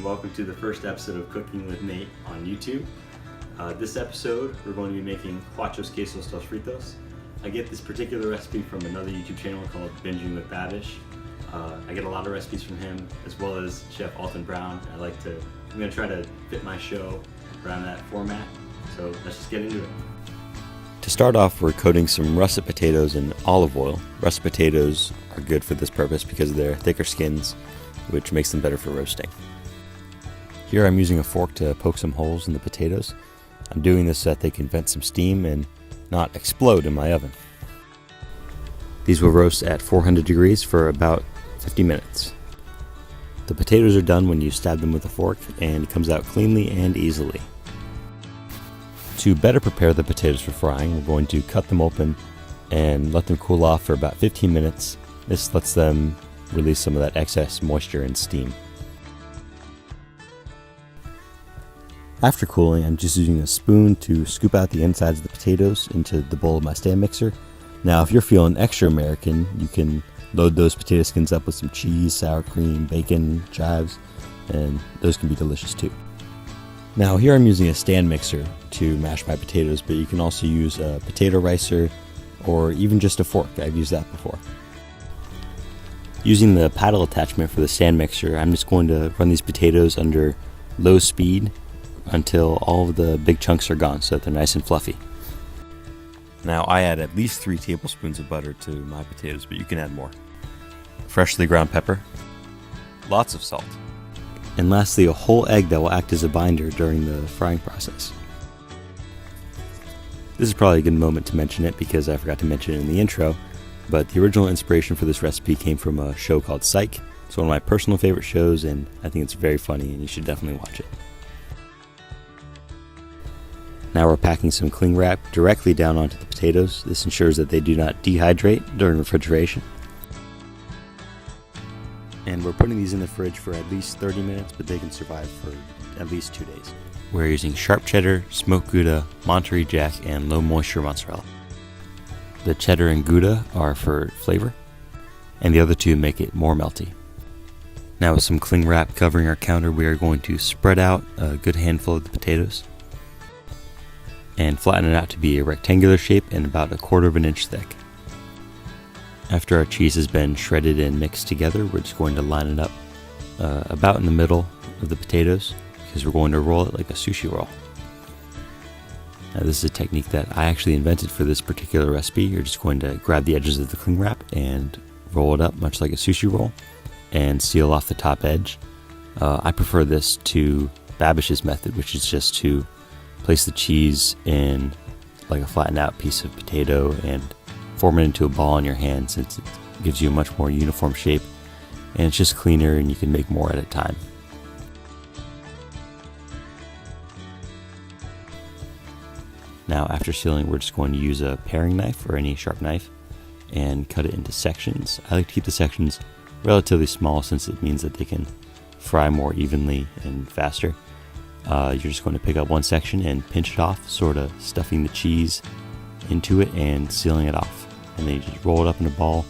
and welcome to the first episode of Cooking with Nate on YouTube. This episode, we're going to be making Quatros, Quesos, Fritos. I get this particular recipe from another YouTube channel called Binging with Babish. I get a lot of recipes from him, as well as Chef Alton Brown. I'm going to try to fit my show around that format, so let's just get into it. To start off, we're coating some russet potatoes in olive oil. Russet potatoes are good for this purpose because of their thicker skins, which makes them better for roasting. Here I'm using a fork to poke some holes in the potatoes. I'm doing this so that they can vent some steam and not explode in my oven. These will roast at 400 degrees for about 50 minutes. The potatoes are done when you stab them with a fork, and it comes out cleanly and easily. To better prepare the potatoes for frying, we're going to cut them open and let them cool off for about 15 minutes. This lets them release some of that excess moisture and steam. After cooling, I'm just using a spoon to scoop out the insides of the potatoes into the bowl of my stand mixer. Now, if you're feeling extra American, you can load those potato skins up with some cheese, sour cream, bacon, chives, and those can be delicious too. Now, here I'm using a stand mixer to mash my potatoes, but you can also use a potato ricer or even just a fork. I've used that before. Using the paddle attachment for the stand mixer, I'm just going to run these potatoes under low speed until all of the big chunks are gone so that they're nice and fluffy. Now, I add at least 3 tablespoons of butter to my potatoes, but you can add more. Freshly ground pepper, lots of salt, and lastly a whole egg that will act as a binder during the frying process. This is probably a good moment to mention it because I forgot to mention it in the intro, but the original inspiration for this recipe came from a show called Psych. It's one of my personal favorite shows, and I think it's very funny, and you should definitely watch it. Now we're packing some cling wrap directly down onto the potatoes. This ensures that they do not dehydrate during refrigeration. And we're putting these in the fridge for at least 30 minutes, but they can survive for at least 2 days. We're using sharp cheddar, smoked Gouda, Monterey Jack, and low moisture mozzarella. The cheddar and Gouda are for flavor, and the other two make it more melty. Now, with some cling wrap covering our counter, we are going to spread out a good handful of the potatoes and flatten it out to be a rectangular shape and about 1/4 of an inch thick. After our cheese has been shredded and mixed together, we're just going to line it up about in the middle of the potatoes because we're going to roll it like a sushi roll. Now, this is a technique that I actually invented for this particular recipe. You're just going to grab the edges of the cling wrap and roll it up much like a sushi roll and seal off the top edge. I prefer this to Babish's method, which is just to place the cheese in like a flattened out piece of potato and form it into a ball in your hand, since it gives you a much more uniform shape and it's just cleaner and you can make more at a time. Now, after sealing, we're just going to use a paring knife or any sharp knife and cut it into sections. I like to keep the sections relatively small since it means that they can fry more evenly and faster. You're just going to pick up one section and pinch it off, sort of stuffing the cheese into it and sealing it off. And then you just roll it up in a ball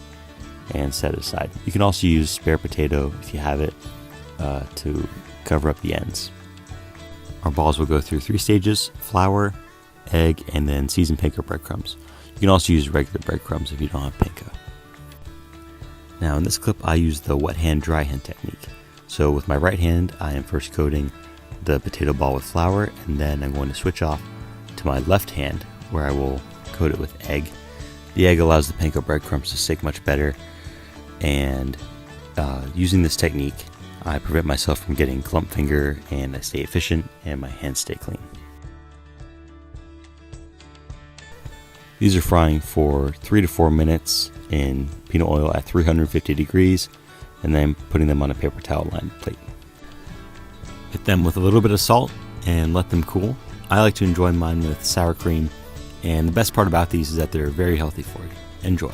and set it aside. You can also use spare potato if you have it to cover up the ends. Our balls will go through 3 stages: flour, egg, and then seasoned panko breadcrumbs. You can also use regular breadcrumbs if you don't have panko. Now, in this clip, I use the wet hand, dry hand technique. So with my right hand, I am first coating the potato ball with flour, and then I'm going to switch off to my left hand where I will coat it with egg. The egg allows the panko breadcrumbs to stick much better, and using this technique, I prevent myself from getting clump finger, and I stay efficient and my hands stay clean. These are frying for 3 to 4 minutes in peanut oil at 350 degrees, and then putting them on a paper towel lined plate. Hit them with a little bit of salt and let them cool. I like to enjoy mine with sour cream, and the best part about these is that they're very healthy for you. Enjoy.